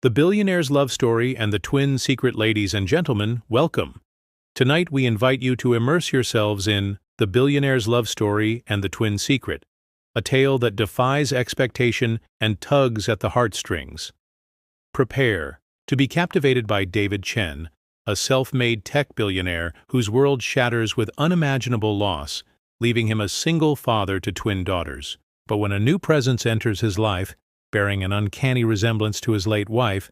The Billionaire's Love Story and the Twin Secret. Ladies and gentlemen, welcome. Tonight we invite you to immerse yourselves in The Billionaire's Love Story and the Twin Secret, a tale that defies expectation and tugs at the heartstrings. Prepare to be captivated by David Chen, a self-made tech billionaire whose world shatters with unimaginable loss, leaving him a single father to twin daughters. But when a new presence enters his life, bearing an uncanny resemblance to his late wife,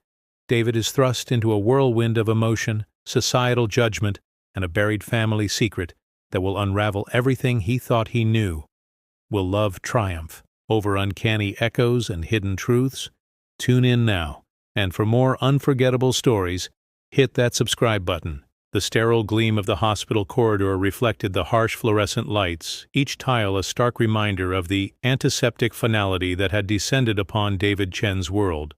David is thrust into a whirlwind of emotion, societal judgment, and a buried family secret that will unravel everything he thought he knew. Will love triumph over uncanny echoes and hidden truths? Tune in now, and for more unforgettable stories, hit that subscribe button. The sterile gleam of the hospital corridor reflected the harsh fluorescent lights, each tile a stark reminder of the antiseptic finality that had descended upon David Chen's world.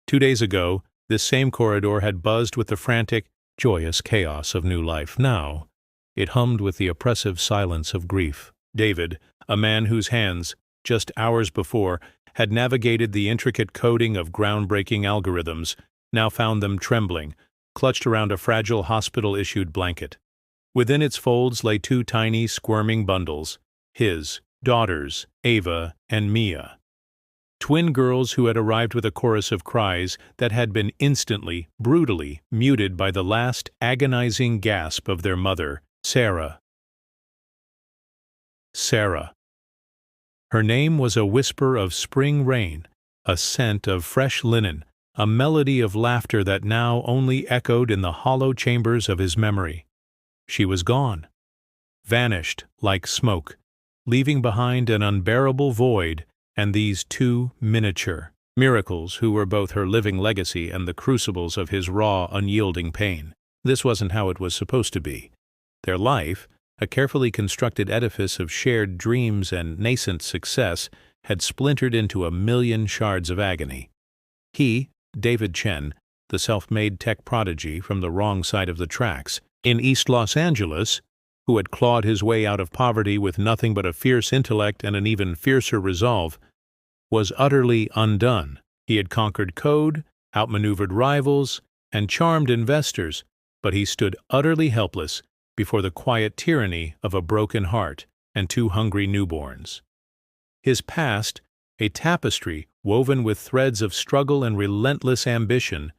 2 days ago, this same corridor had buzzed with the frantic, joyous chaos of new life. Now, it hummed with the oppressive silence of grief. David, a man whose hands, just hours before, had navigated the intricate coding of groundbreaking algorithms, now found them trembling, clutched around a fragile hospital-issued blanket. Within its folds lay 2 tiny, squirming bundles, his daughters, Ava and Mia. Twin girls who had arrived with a chorus of cries that had been instantly, brutally muted by the last agonizing gasp of their mother, Sarah. Sarah. Her name was a whisper of spring rain, a scent of fresh linen, a melody of laughter that now only echoed in the hollow chambers of his memory. She was gone, vanished like smoke, leaving behind an unbearable void and these 2 miniature miracles who were both her living legacy and the crucibles of his raw, unyielding pain. This wasn't how it was supposed to be. Their life, a carefully constructed edifice of shared dreams and nascent success, had splintered into a million shards of agony. He, David Chen, the self-made tech prodigy from the wrong side of the tracks, in East Los Angeles, who had clawed his way out of poverty with nothing but a fierce intellect and an even fiercer resolve, was utterly undone. He had conquered code, outmaneuvered rivals, and charmed investors, but he stood utterly helpless before the quiet tyranny of a broken heart and 2 hungry newborns. His past, a tapestry woven with threads of struggle and relentless ambition,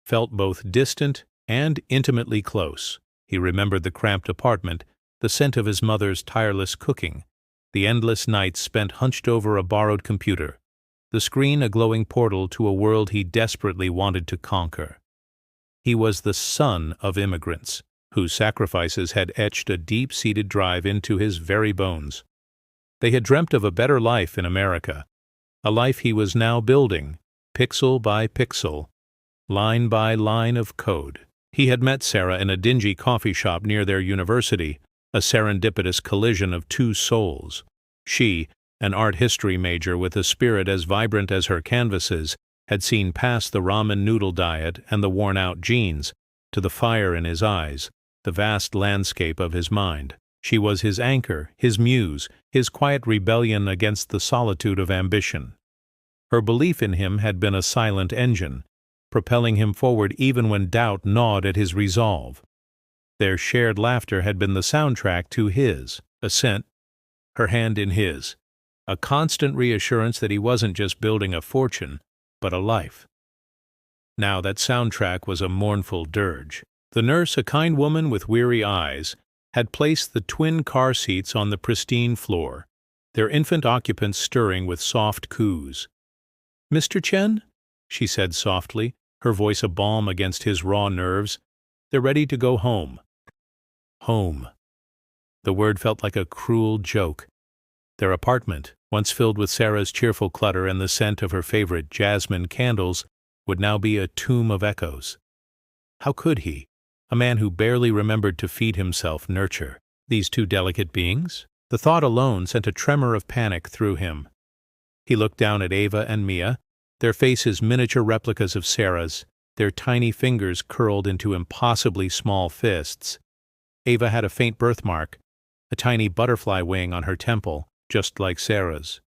felt both distant and intimately close. He remembered the cramped apartment, the scent of his mother's tireless cooking, the endless nights spent hunched over a borrowed computer, the screen a glowing portal to a world he desperately wanted to conquer. He was the son of immigrants, whose sacrifices had etched a deep-seated drive into his very bones. They had dreamt of a better life in America, a life he was now building, pixel by pixel, line by line of code. He had met Sarah in a dingy coffee shop near their university, a serendipitous collision of 2 souls. She, an art history major with a spirit as vibrant as her canvases, had seen past the ramen noodle diet and the worn-out jeans, to the fire in his eyes, the vast landscape of his mind. She was his anchor, his muse, his quiet rebellion against the solitude of ambition. Her belief in him had been a silent engine, propelling him forward even when doubt gnawed at his resolve. Their shared laughter had been the soundtrack to his ascent, her hand in his, a constant reassurance that he wasn't just building a fortune, but a life. Now that soundtrack was a mournful dirge. The nurse, a kind woman with weary eyes, had placed the twin car seats on the pristine floor, their infant occupants stirring with soft coos. "Mr. Chen?" she said softly, her voice a balm against his raw nerves. "They're ready to go home." Home. The word felt like a cruel joke. Their apartment, once filled with Sarah's cheerful clutter and the scent of her favorite jasmine candles, would now be a tomb of echoes. How could he, a man who barely remembered to feed himself, nurture these 2 delicate beings? The thought alone sent a tremor of panic through him. He looked down at Ava and Mia, their faces miniature replicas of Sarah's, their tiny fingers curled into impossibly small fists. Ava had a faint birthmark, a tiny butterfly wing on her temple, just like Sarah's.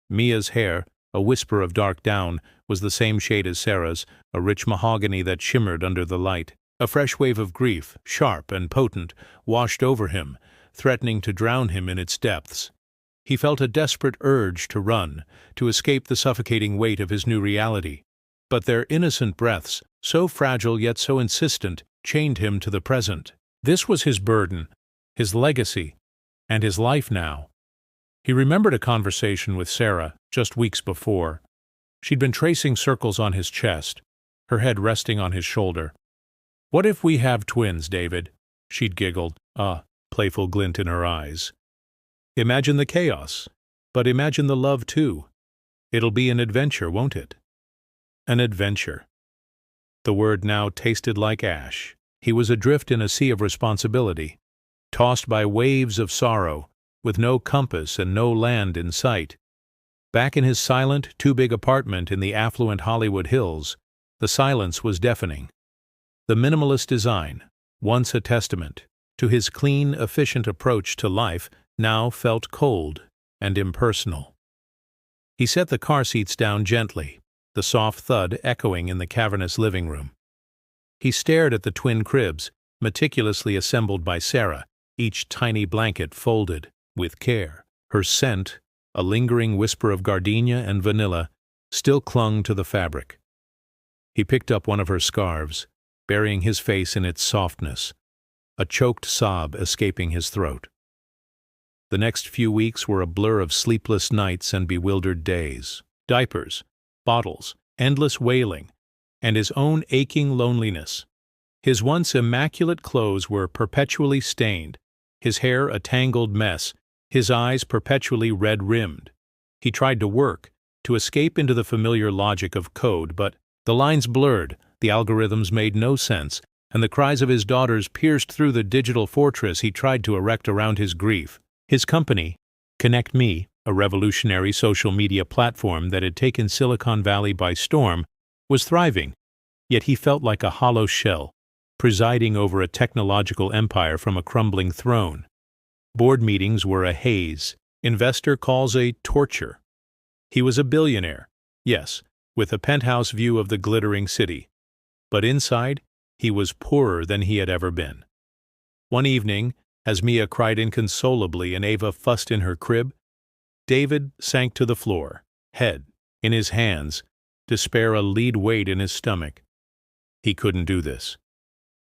Mia's hair, a whisper of dark down, was the same shade as Sarah's, a rich mahogany that shimmered under the light. A fresh wave of grief, sharp and potent, washed over him, threatening to drown him in its depths. He felt a desperate urge to run, to escape the suffocating weight of his new reality. But their innocent breaths, so fragile yet so insistent, chained him to the present. This was his burden, his legacy, and his life now. He remembered a conversation with Sarah just weeks before. She'd been tracing circles on his chest, her head resting on his shoulder. "What if we have twins, David?" she'd giggled, a playful glint in her eyes. "Imagine the chaos, but imagine the love too. It'll be an adventure, won't it?" An adventure. The word now tasted like ash. He was adrift in a sea of responsibility, tossed by waves of sorrow, with no compass and no land in sight. Back in his silent, too-big apartment in the affluent Hollywood Hills, the silence was deafening. The minimalist design, once a testament to his clean, efficient approach to life, now felt cold and impersonal. He set the car seats down gently, the soft thud echoing in the cavernous living room. He stared at the twin cribs, meticulously assembled by Sarah, each tiny blanket folded with care. Her scent, a lingering whisper of gardenia and vanilla, still clung to the fabric. He picked up one of her scarves, burying his face in its softness, a choked sob escaping his throat. The next few weeks were a blur of sleepless nights and bewildered days. Diapers, bottles, endless wailing, and his own aching loneliness. His once immaculate clothes were perpetually stained, his hair a tangled mess, his eyes perpetually red-rimmed. He tried to work, to escape into the familiar logic of code, but the lines blurred, the algorithms made no sense, and the cries of his daughters pierced through the digital fortress he tried to erect around his grief. His company, Connect Me, a revolutionary social media platform that had taken Silicon Valley by storm, was thriving, yet he felt like a hollow shell, presiding over a technological empire from a crumbling throne. Board meetings were a haze, investor calls a torture. He was a billionaire, yes, with a penthouse view of the glittering city. But inside, he was poorer than he had ever been. One evening, as Mia cried inconsolably and Ava fussed in her crib, David sank to the floor, head in his hands, despair a lead weight in his stomach. He couldn't do this.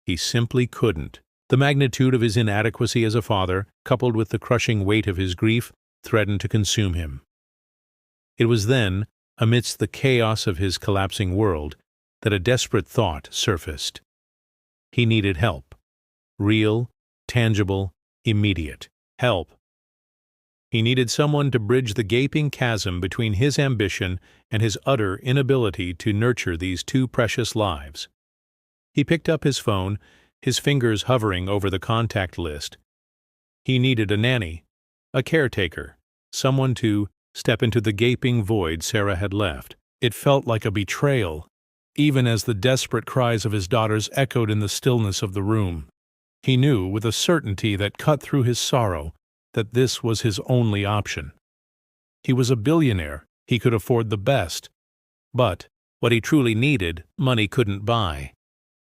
He simply couldn't. The magnitude of his inadequacy as a father, coupled with the crushing weight of his grief, threatened to consume him. It was then, amidst the chaos of his collapsing world, that a desperate thought surfaced. He needed help. Real, tangible, immediate help. He needed someone to bridge the gaping chasm between his ambition and his utter inability to nurture these two precious lives. He picked up his phone, his fingers hovering over the contact list. He needed a nanny, a caretaker, someone to step into the gaping void Sarah had left. It felt like a betrayal, even as the desperate cries of his daughters echoed in the stillness of the room. He knew, with a certainty that cut through his sorrow, that this was his only option. He was a billionaire, he could afford the best. But what he truly needed, money couldn't buy.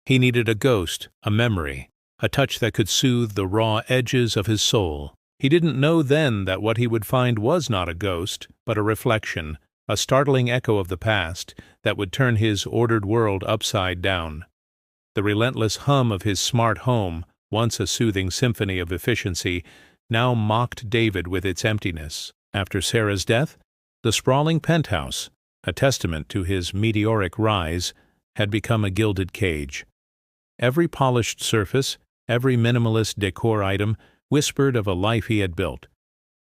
He needed a ghost, a memory, a touch that could soothe the raw edges of his soul. He didn't know then that what he would find was not a ghost, but a reflection, a startling echo of the past that would turn his ordered world upside down. The relentless hum of his smart home, once a soothing symphony of efficiency, now mocked David with its emptiness. After Sarah's death, the sprawling penthouse, a testament to his meteoric rise, had become a gilded cage. Every polished surface, every minimalist decor item, whispered of a life he had built,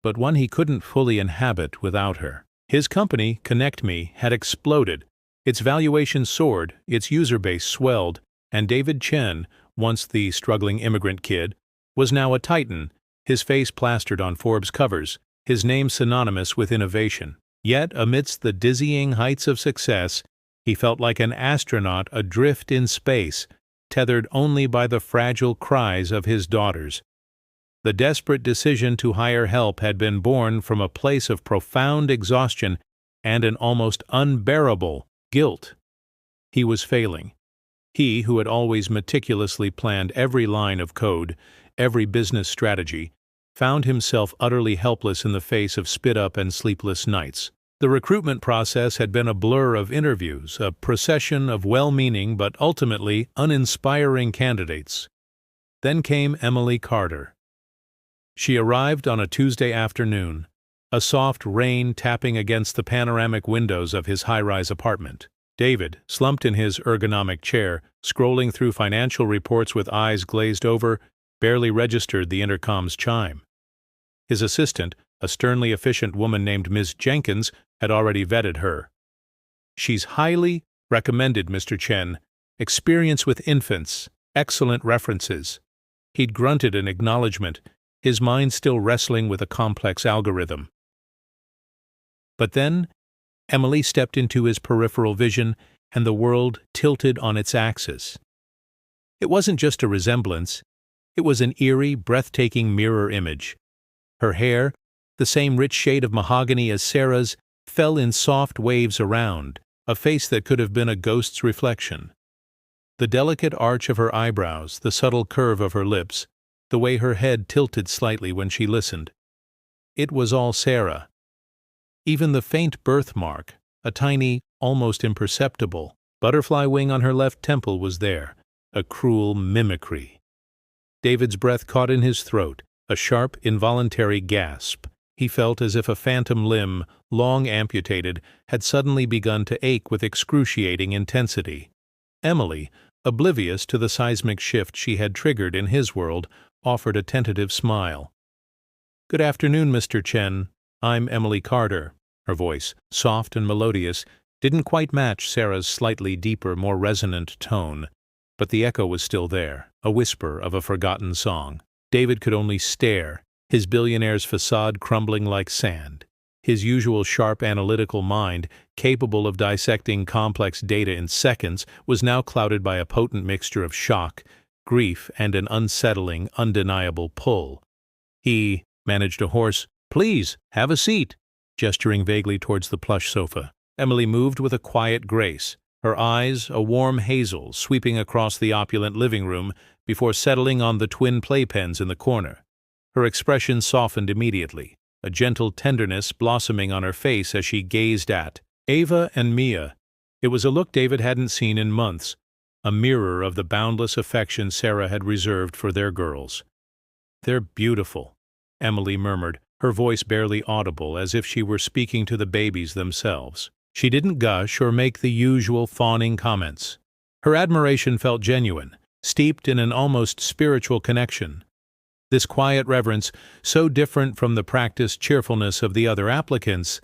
but one he couldn't fully inhabit without her. His company, Connect Me, had exploded. Its valuation soared, its user base swelled, and David Chen, once the struggling immigrant kid, was now a titan, his face plastered on Forbes covers, his name synonymous with innovation. Yet, amidst the dizzying heights of success, he felt like an astronaut adrift in space, tethered only by the fragile cries of his daughters. The desperate decision to hire help had been born from a place of profound exhaustion and an almost unbearable guilt. He was failing. He, who had always meticulously planned every line of code, every business strategy, found himself utterly helpless in the face of spit-up and sleepless nights. The recruitment process had been a blur of interviews, a procession of well-meaning but ultimately uninspiring candidates. Then came Emily Carter. She arrived on a Tuesday afternoon, a soft rain tapping against the panoramic windows of his high-rise apartment. David, slumped in his ergonomic chair, scrolling through financial reports with eyes glazed over, barely registered the intercom's chime. His assistant, a sternly efficient woman named Ms. Jenkins, had already vetted her. "She's highly recommended, Mr. Chen. Experience with infants, excellent references." He'd grunted in acknowledgement, his mind still wrestling with a complex algorithm. But then, Emily stepped into his peripheral vision, and the world tilted on its axis. It wasn't just a resemblance, it was an eerie, breathtaking mirror image. Her hair, the same rich shade of mahogany as Sarah's, fell in soft waves around, a face that could have been a ghost's reflection. The delicate arch of her eyebrows, the subtle curve of her lips, the way her head tilted slightly when she listened. It was all Sarah. Even the faint birthmark, a tiny, almost imperceptible, butterfly wing on her left temple was there, a cruel mimicry. David's breath caught in his throat, a sharp, involuntary gasp. He felt as if a phantom limb, long amputated, had suddenly begun to ache with excruciating intensity. Emily, oblivious to the seismic shift she had triggered in his world, offered a tentative smile. "Good afternoon, Mr. Chen. I'm Emily Carter." Her voice, soft and melodious, didn't quite match Sarah's slightly deeper, more resonant tone, but the echo was still there, a whisper of a forgotten song. David could only stare, his billionaire's facade crumbling like sand. His usual sharp analytical mind, capable of dissecting complex data in seconds, was now clouded by a potent mixture of shock, grief, and an unsettling, undeniable pull. He managed a hoarse, "Please, have a seat," gesturing vaguely towards the plush sofa. Emily moved with a quiet grace, her eyes a warm hazel sweeping across the opulent living room before settling on the twin playpens in the corner. Her expression softened immediately, a gentle tenderness blossoming on her face as she gazed at Ava and Mia. It was a look David hadn't seen in months, a mirror of the boundless affection Sarah had reserved for their girls. "They're beautiful," Emily murmured, her voice barely audible, as if she were speaking to the babies themselves. She didn't gush or make the usual fawning comments. Her admiration felt genuine, steeped in an almost spiritual connection. This quiet reverence, so different from the practiced cheerfulness of the other applicants,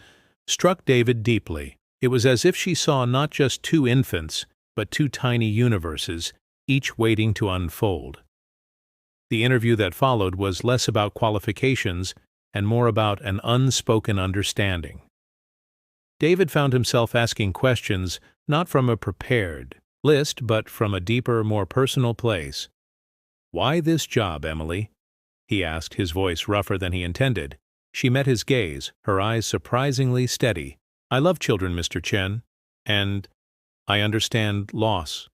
struck David deeply. It was as if she saw not just two infants, but two tiny universes, each waiting to unfold. The interview that followed was less about qualifications and more about an unspoken understanding. David found himself asking questions not from a prepared list, but from a deeper, more personal place. "Why this job, Emily?" he asked, his voice rougher than he intended. She met his gaze, her eyes surprisingly steady. "I love children, Mr. Chen, and I understand loss."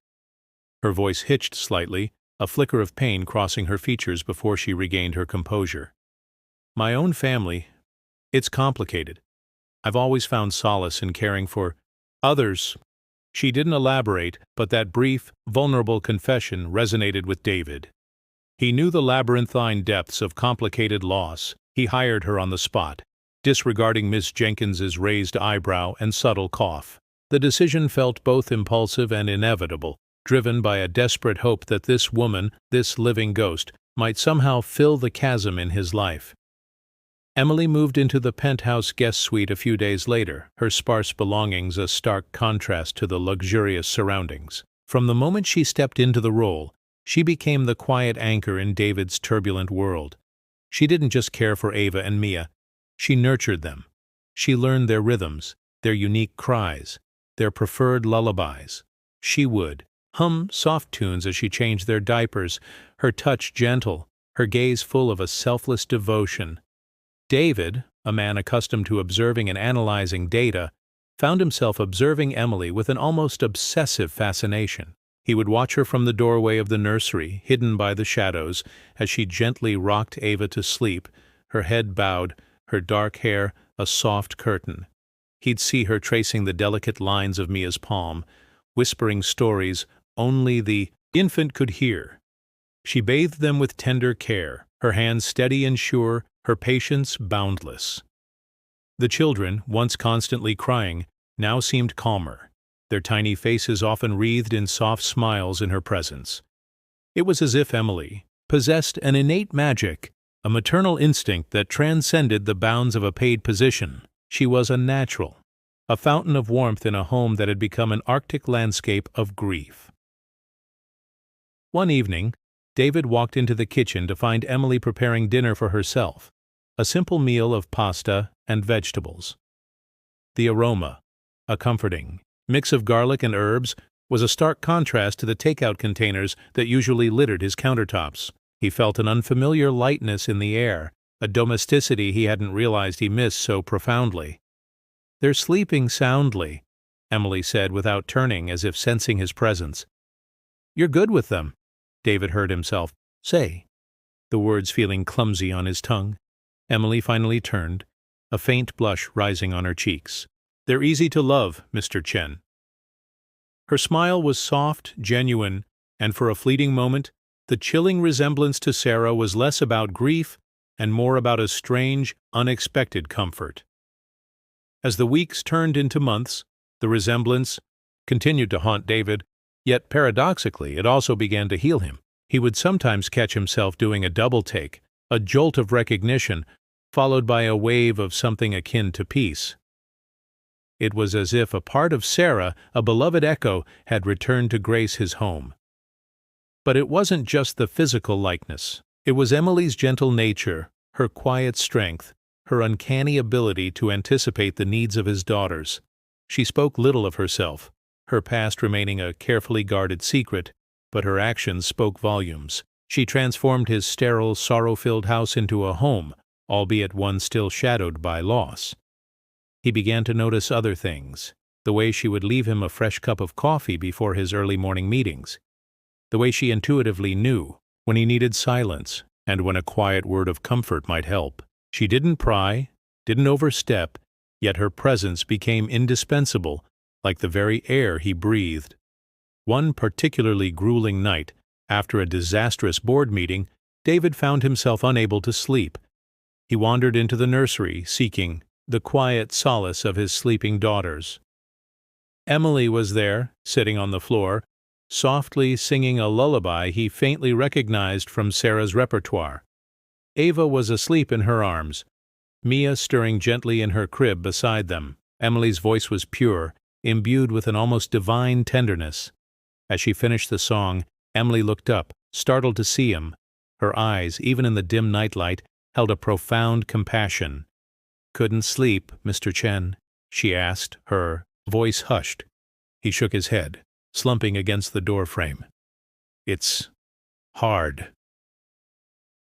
Her voice hitched slightly, a flicker of pain crossing her features before she regained her composure. "My own family, it's complicated. I've always found solace in caring for others." She didn't elaborate, but that brief, vulnerable confession resonated with David. He knew the labyrinthine depths of complicated loss. He hired her on the spot, disregarding Miss Jenkins's raised eyebrow and subtle cough. The decision felt both impulsive and inevitable, driven by a desperate hope that this woman, this living ghost, might somehow fill the chasm in his life. Emily moved into the penthouse guest suite a few days later, her sparse belongings a stark contrast to the luxurious surroundings. From the moment she stepped into the role, she became the quiet anchor in David's turbulent world. She didn't just care for Ava and Mia, she nurtured them. She learned their rhythms, their unique cries, their preferred lullabies. She would hum soft tunes as she changed their diapers, her touch gentle, her gaze full of a selfless devotion. David, a man accustomed to observing and analyzing data, found himself observing Emily with an almost obsessive fascination. He would watch her from the doorway of the nursery, hidden by the shadows, as she gently rocked Ava to sleep, her head bowed, her dark hair a soft curtain. He'd see her tracing the delicate lines of Mia's palm, whispering stories only the infant could hear. She bathed them with tender care, her hands steady and sure, her patience boundless. The children, once constantly crying, now seemed calmer, their tiny faces often wreathed in soft smiles in her presence. It was as if Emily possessed an innate magic, a maternal instinct that transcended the bounds of a paid position. She was a natural, a fountain of warmth in a home that had become an Arctic landscape of grief. One evening, David walked into the kitchen to find Emily preparing dinner for herself, a simple meal of pasta and vegetables. The aroma, a comforting mix of garlic and herbs, was a stark contrast to the takeout containers that usually littered his countertops. He felt an unfamiliar lightness in the air, a domesticity he hadn't realized he missed so profoundly. "They're sleeping soundly," Emily said without turning, as if sensing his presence. "You're good with them," David heard himself say, the words feeling clumsy on his tongue. Emily finally turned, a faint blush rising on her cheeks. "They're easy to love, Mr. Chen." Her smile was soft, genuine, and for a fleeting moment, the chilling resemblance to Sarah was less about grief and more about a strange, unexpected comfort. As the weeks turned into months, the resemblance continued to haunt David, yet paradoxically it also began to heal him. He would sometimes catch himself doing a double take, a jolt of recognition, followed by a wave of something akin to peace. It was as if a part of Sarah, a beloved echo, had returned to grace his home. But it wasn't just the physical likeness. It was Emily's gentle nature, her quiet strength, her uncanny ability to anticipate the needs of his daughters. She spoke little of herself, her past remaining a carefully guarded secret, but her actions spoke volumes. She transformed his sterile, sorrow-filled house into a home, albeit one still shadowed by loss. He began to notice other things, the way she would leave him a fresh cup of coffee before his early morning meetings, the way she intuitively knew when he needed silence and when a quiet word of comfort might help. She didn't pry, didn't overstep, yet her presence became indispensable, like the very air he breathed. One particularly grueling night, after a disastrous board meeting, David found himself unable to sleep. He wandered into the nursery, seeking the quiet solace of his sleeping daughters. Emily was there, sitting on the floor, softly singing a lullaby he faintly recognized from Sarah's repertoire. Ava was asleep in her arms, Mia stirring gently in her crib beside them. Emily's voice was pure, imbued with an almost divine tenderness. As she finished the song, Emily looked up, startled to see him. Her eyes, even in the dim nightlight, held a profound compassion. "Couldn't sleep, Mr. Chen?" she asked, her voice hushed. He shook his head, slumping against the doorframe. "It's hard."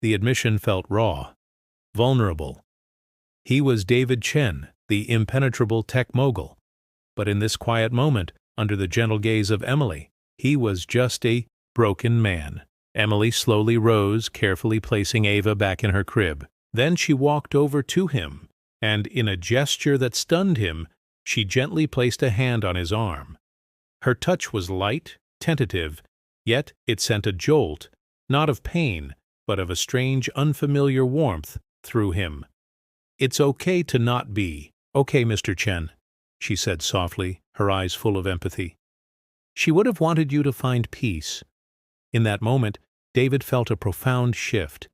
The admission felt raw, vulnerable. He was David Chen, the impenetrable tech mogul. But in this quiet moment, under the gentle gaze of Emily, he was just a broken man. Emily slowly rose, carefully placing Ava back in her crib. Then she walked over to him, and in a gesture that stunned him, she gently placed a hand on his arm. Her touch was light, tentative, yet it sent a jolt, not of pain, but of a strange, unfamiliar warmth, through him. "It's okay to not be. Okay, Mr. Chen," she said softly, her eyes full of empathy. "She would have wanted you to find peace." In that moment, David felt a profound shift.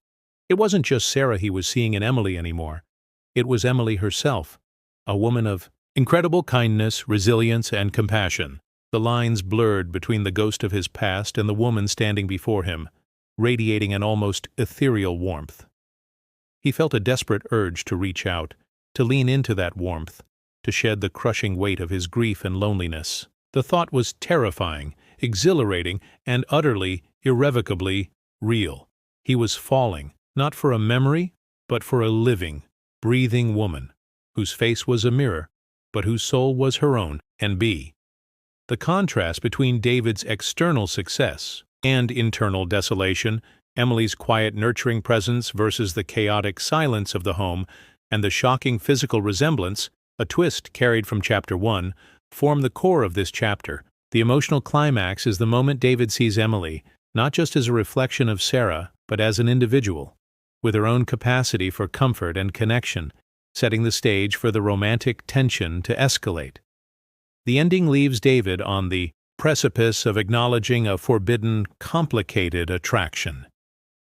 It wasn't just Sarah he was seeing in Emily anymore. It was Emily herself, a woman of incredible kindness, resilience, and compassion. The lines blurred between the ghost of his past and the woman standing before him, radiating an almost ethereal warmth. He felt a desperate urge to reach out, to lean into that warmth, to shed the crushing weight of his grief and loneliness. The thought was terrifying, exhilarating, and utterly, irrevocably real. He was falling, not for a memory, but for a living, breathing woman, whose face was a mirror, but whose soul was her own, and b. The contrast between David's external success and internal desolation, Emily's quiet nurturing presence versus the chaotic silence of the home, and the shocking physical resemblance, a twist carried from Chapter 1, form the core of this chapter. The emotional climax is the moment David sees Emily, not just as a reflection of Sarah, but as an individual, with her own capacity for comfort and connection, setting the stage for the romantic tension to escalate. The ending leaves David on the precipice of acknowledging a forbidden, complicated attraction.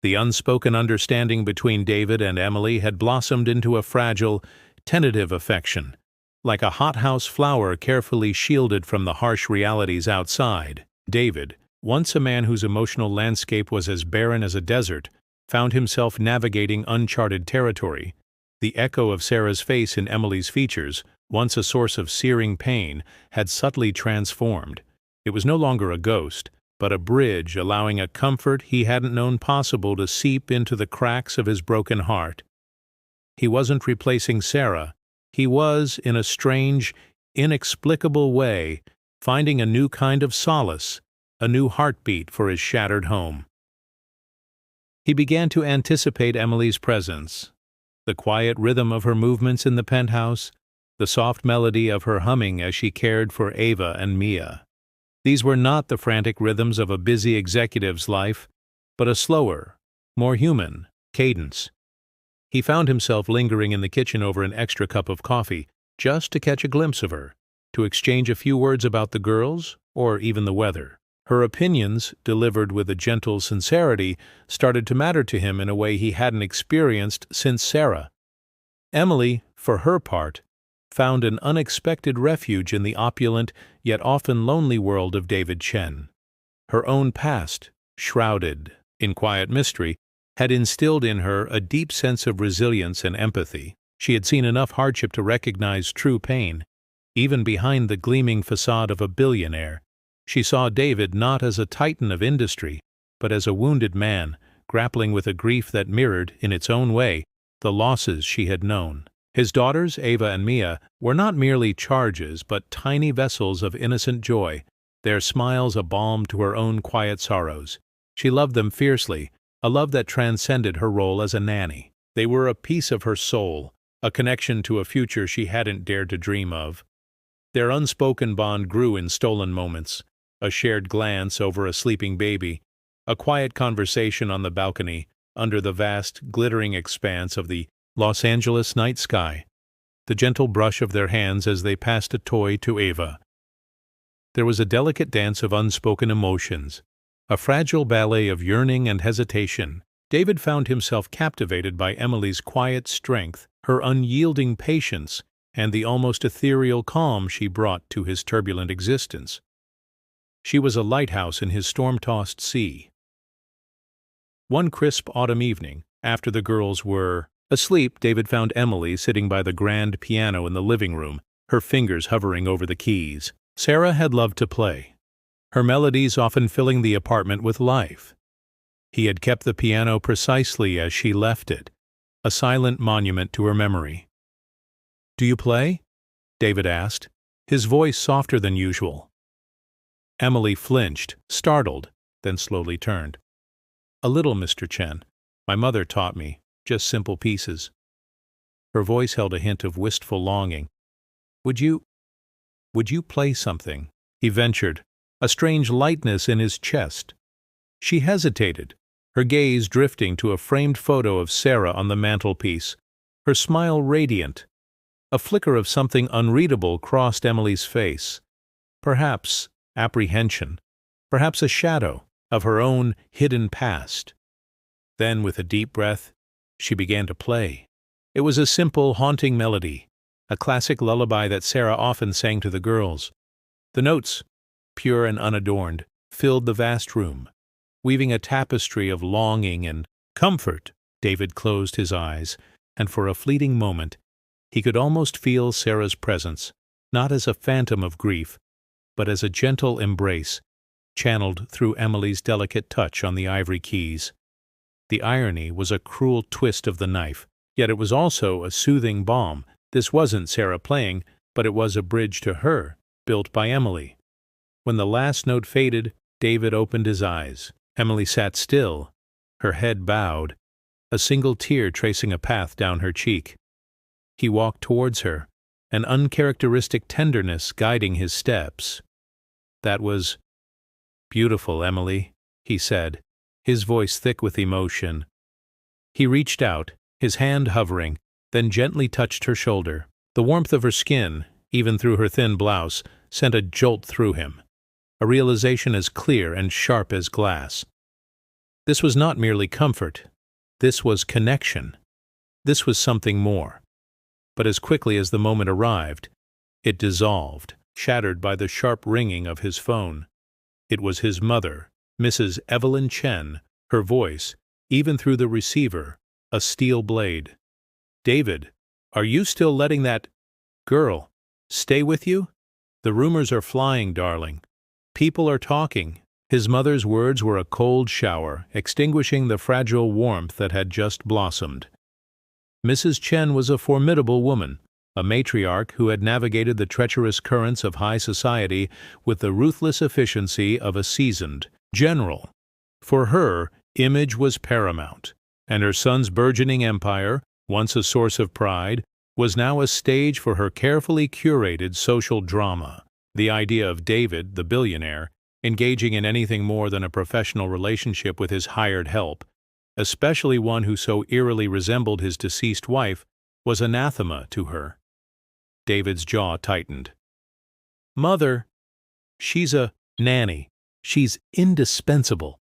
The unspoken understanding between David and Emily had blossomed into a fragile, tentative affection, like a hothouse flower carefully shielded from the harsh realities outside. David, once a man whose emotional landscape was as barren as a desert, found himself navigating uncharted territory. The echo of Sarah's face in Emily's features, once a source of searing pain, had subtly transformed. It was no longer a ghost, but a bridge allowing a comfort he hadn't known possible to seep into the cracks of his broken heart. He wasn't replacing Sarah. He was, in a strange, inexplicable way, finding a new kind of solace, a new heartbeat for his shattered home. He began to anticipate Emily's presence, the quiet rhythm of her movements in the penthouse, the soft melody of her humming as she cared for Ava and Mia. These were not the frantic rhythms of a busy executive's life, but a slower, more human cadence. He found himself lingering in the kitchen over an extra cup of coffee, just to catch a glimpse of her, to exchange a few words about the girls, or even the weather. Her opinions, delivered with a gentle sincerity, started to matter to him in a way he hadn't experienced since Sarah. Emily, for her part, found an unexpected refuge in the opulent, yet often lonely world of David Chen. Her own past, shrouded in quiet mystery, had instilled in her a deep sense of resilience and empathy. She had seen enough hardship to recognize true pain, even behind the gleaming facade of a billionaire. She saw David not as a titan of industry, but as a wounded man, grappling with a grief that mirrored, in its own way, the losses she had known. His daughters, Ava and Mia, were not merely charges, but tiny vessels of innocent joy, their smiles a balm to her own quiet sorrows. She loved them fiercely, a love that transcended her role as a nanny. They were a piece of her soul, a connection to a future she hadn't dared to dream of. Their unspoken bond grew in stolen moments, a shared glance over a sleeping baby, a quiet conversation on the balcony under the vast, glittering expanse of the Los Angeles night sky, the gentle brush of their hands as they passed a toy to Ava. There was a delicate dance of unspoken emotions, a fragile ballet of yearning and hesitation. David found himself captivated by Emily's quiet strength, her unyielding patience, and the almost ethereal calm she brought to his turbulent existence. She was a lighthouse in his storm-tossed sea. One crisp autumn evening, after the girls were asleep, David found Emily sitting by the grand piano in the living room, her fingers hovering over the keys. Sarah had loved to play, her melodies often filling the apartment with life. He had kept the piano precisely as she left it, a silent monument to her memory. "Do you play?" David asked, his voice softer than usual. Emily flinched, startled, then slowly turned. "A little, Mr. Chen. My mother taught me, just simple pieces." Her voice held a hint of wistful longing. Would you play something?" he ventured, a strange lightness in his chest. She hesitated, her gaze drifting to a framed photo of Sarah on the mantelpiece, her smile radiant. A flicker of something unreadable crossed Emily's face. Perhaps apprehension, perhaps a shadow of her own hidden past. Then, with a deep breath, she began to play. It was a simple, haunting melody, a classic lullaby that Sarah often sang to the girls. The notes, pure and unadorned, filled the vast room, weaving a tapestry of longing and comfort. David closed his eyes, and for a fleeting moment, he could almost feel Sarah's presence, not as a phantom of grief, but as a gentle embrace, channeled through Emily's delicate touch on the ivory keys. The irony was a cruel twist of the knife, yet it was also a soothing balm. This wasn't Sarah playing, but it was a bridge to her, built by Emily. When the last note faded, David opened his eyes. Emily sat still, her head bowed, a single tear tracing a path down her cheek. He walked towards her, an uncharacteristic tenderness guiding his steps. "That was beautiful, Emily," he said, his voice thick with emotion. He reached out, his hand hovering, then gently touched her shoulder. The warmth of her skin, even through her thin blouse, sent a jolt through him, a realization as clear and sharp as glass. This was not merely comfort. This was connection. This was something more. But as quickly as the moment arrived, it dissolved, shattered by the sharp ringing of his phone. It was his mother, Mrs. Evelyn Chen, her voice, even through the receiver, a steel blade. "David, are you still letting that girl stay with you? The rumors are flying, darling. People are talking." His mother's words were a cold shower, extinguishing the fragile warmth that had just blossomed. Mrs. Chen was a formidable woman, a matriarch who had navigated the treacherous currents of high society with the ruthless efficiency of a seasoned general. For her, image was paramount, and her son's burgeoning empire, once a source of pride, was now a stage for her carefully curated social drama. The idea of David, the billionaire, engaging in anything more than a professional relationship with his hired help, especially one who so eerily resembled his deceased wife, was anathema to her. David's jaw tightened. "Mother, she's a nanny. She's indispensable."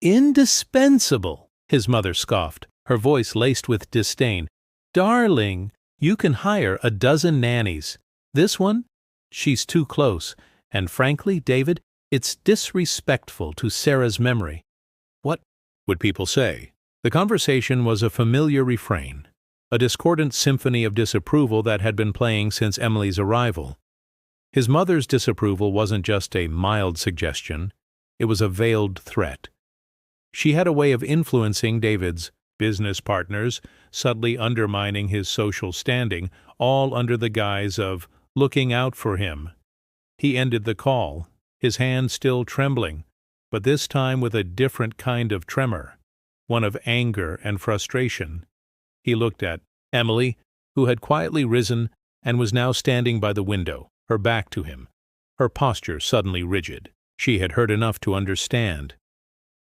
"Indispensable," his mother scoffed, her voice laced with disdain. "Darling, you can hire a dozen nannies. This one? She's too close, and frankly, David, it's disrespectful to Sarah's memory." "What would people say?" The conversation was a familiar refrain, a discordant symphony of disapproval that had been playing since Emily's arrival. His mother's disapproval wasn't just a mild suggestion, it was a veiled threat. She had a way of influencing David's business partners, subtly undermining his social standing, all under the guise of looking out for him. He ended the call, his hand still trembling, but this time with a different kind of tremor, one of anger and frustration. He looked at Emily, who had quietly risen and was now standing by the window, her back to him, her posture suddenly rigid. She had heard enough to understand.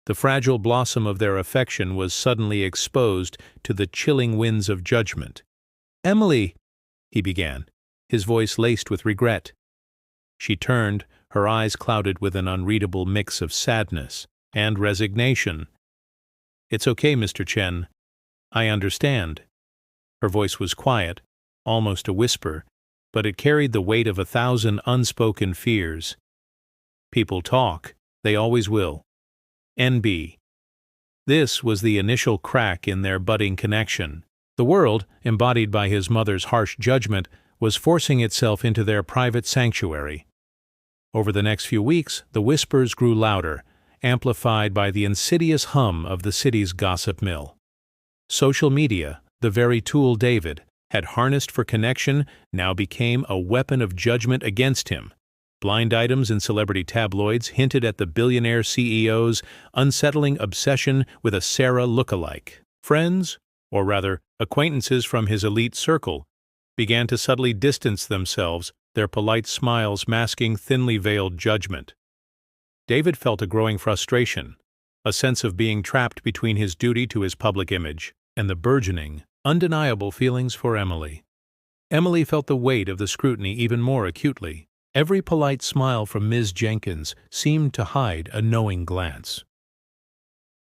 The fragile blossom of their affection was suddenly exposed to the chilling winds of judgment. "Emily," he began, his voice laced with regret. She turned, her eyes clouded with an unreadable mix of sadness and resignation. "It's okay, Mr. Chen. I understand." Her voice was quiet, almost a whisper, but it carried the weight of 1,000 unspoken fears. "People talk. They always will. NB." This was the initial crack in their budding connection. The world, embodied by his mother's harsh judgment, was forcing itself into their private sanctuary. Over the next few weeks, the whispers grew louder, amplified by the insidious hum of the city's gossip mill. Social media, the very tool David had harnessed for connection, now became a weapon of judgment against him. Blind items in celebrity tabloids hinted at the billionaire CEO's unsettling obsession with a Sarah lookalike. Friends, or rather acquaintances from his elite circle, began to subtly distance themselves, their polite smiles masking thinly veiled judgment. David felt a growing frustration, a sense of being trapped between his duty to his public image and the burgeoning, undeniable feelings for Emily. Emily felt the weight of the scrutiny even more acutely. Every polite smile from Ms. Jenkins seemed to hide a knowing glance.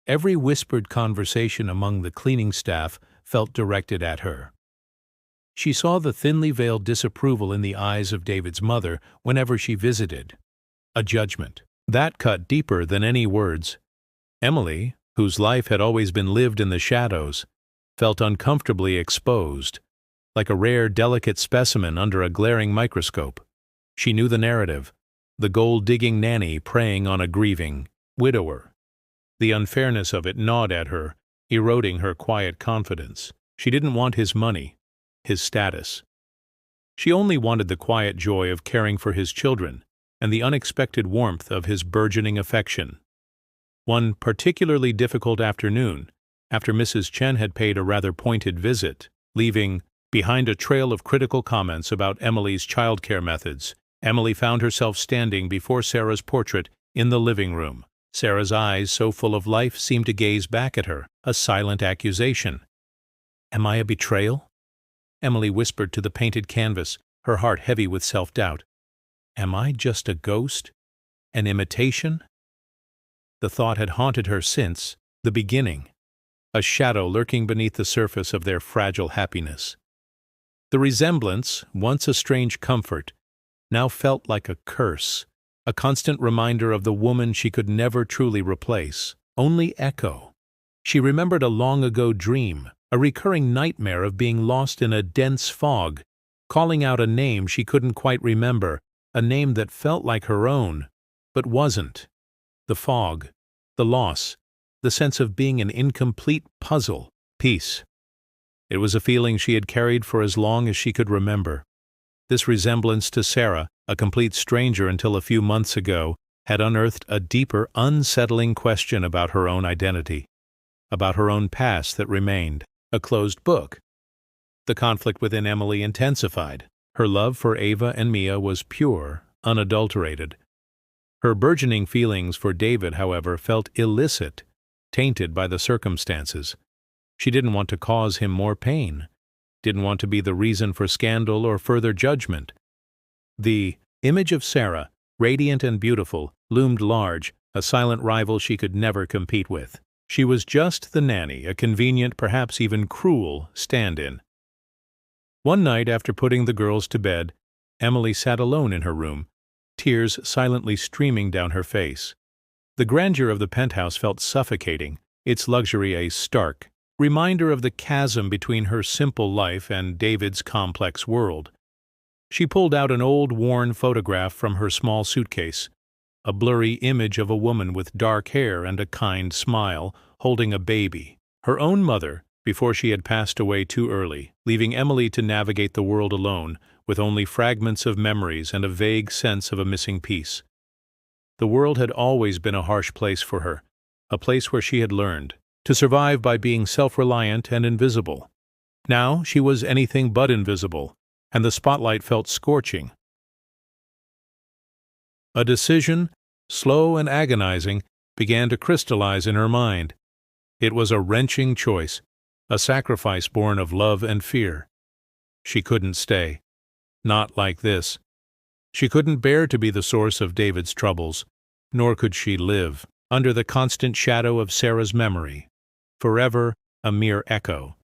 Every whispered conversation among the cleaning staff felt directed at her. She saw the thinly veiled disapproval in the eyes of David's mother whenever she visited. A judgment that cut deeper than any words. Emily, whose life had always been lived in the shadows, felt uncomfortably exposed, like a rare, delicate specimen under a glaring microscope. She knew the narrative, the gold-digging nanny preying on a grieving widower. The unfairness of it gnawed at her, eroding her quiet confidence. She didn't want his money, his status. She only wanted the quiet joy of caring for his children and the unexpected warmth of his burgeoning affection. One particularly difficult afternoon, after Mrs. Chen had paid a rather pointed visit, leaving behind a trail of critical comments about Emily's childcare methods, Emily found herself standing before Sarah's portrait in the living room. Sarah's eyes, so full of life, seemed to gaze back at her, a silent accusation. "Am I a betrayal?" Emily whispered to the painted canvas, her heart heavy with self-doubt. "Am I just a ghost? An imitation?" The thought had haunted her since the beginning, a shadow lurking beneath the surface of their fragile happiness. The resemblance, once a strange comfort, now felt like a curse, a constant reminder of the woman she could never truly replace, only echo. She remembered a long-ago dream, a recurring nightmare of being lost in a dense fog, calling out a name she couldn't quite remember, a name that felt like her own, but wasn't. The fog, the loss, the sense of being an incomplete puzzle piece. It was a feeling she had carried for as long as she could remember. This resemblance to Sarah, a complete stranger until a few months ago, had unearthed a deeper, unsettling question about her own identity, about her own past that remained a closed book. The conflict within Emily intensified. Her love for Ava and Mia was pure, unadulterated. Her burgeoning feelings for David, however, felt illicit, tainted by the circumstances. She didn't want to cause him more pain, didn't want to be the reason for scandal or further judgment. The image of Sarah, radiant and beautiful, loomed large, a silent rival she could never compete with. She was just the nanny, a convenient, perhaps even cruel, stand-in. One night, after putting the girls to bed, Emily sat alone in her room, tears silently streaming down her face. The grandeur of the penthouse felt suffocating, its luxury a stark reminder of the chasm between her simple life and David's complex world. She pulled out an old, worn photograph from her small suitcase, a blurry image of a woman with dark hair and a kind smile, holding a baby, her own mother, before she had passed away too early, leaving Emily to navigate the world alone, with only fragments of memories and a vague sense of a missing piece. The world had always been a harsh place for her, a place where she had learned to survive by being self-reliant and invisible. Now she was anything but invisible, and the spotlight felt scorching. A decision, slow and agonizing, began to crystallize in her mind. It was a wrenching choice, a sacrifice born of love and fear. She couldn't stay. Not like this. She couldn't bear to be the source of David's troubles, nor could she live under the constant shadow of Sarah's memory, forever a mere echo.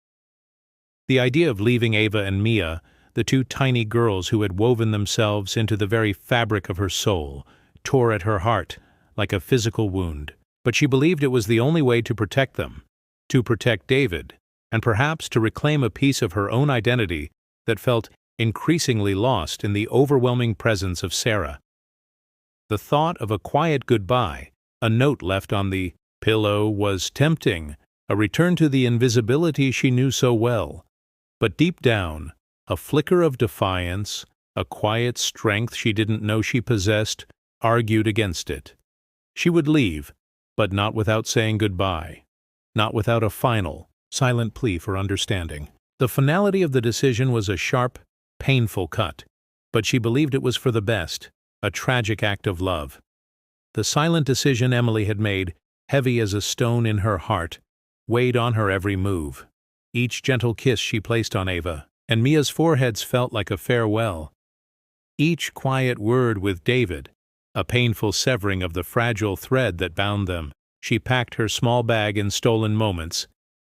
The idea of leaving Ava and Mia, the two tiny girls who had woven themselves into the very fabric of her soul, tore at her heart like a physical wound. But she believed it was the only way to protect them, to protect David, and perhaps to reclaim a piece of her own identity that felt increasingly lost in the overwhelming presence of Sarah. The thought of a quiet goodbye, a note left on the pillow, was tempting, a return to the invisibility she knew so well. But deep down, a flicker of defiance, a quiet strength she didn't know she possessed, argued against it. She would leave, but not without saying goodbye, not without a final, silent plea for understanding. The finality of the decision was a sharp, painful cut, but she believed it was for the best, a tragic act of love. The silent decision Emily had made, heavy as a stone in her heart, weighed on her every move. Each gentle kiss she placed on Ava and Mia's foreheads felt like a farewell. Each quiet word with David, a painful severing of the fragile thread that bound them. She packed her small bag in stolen moments,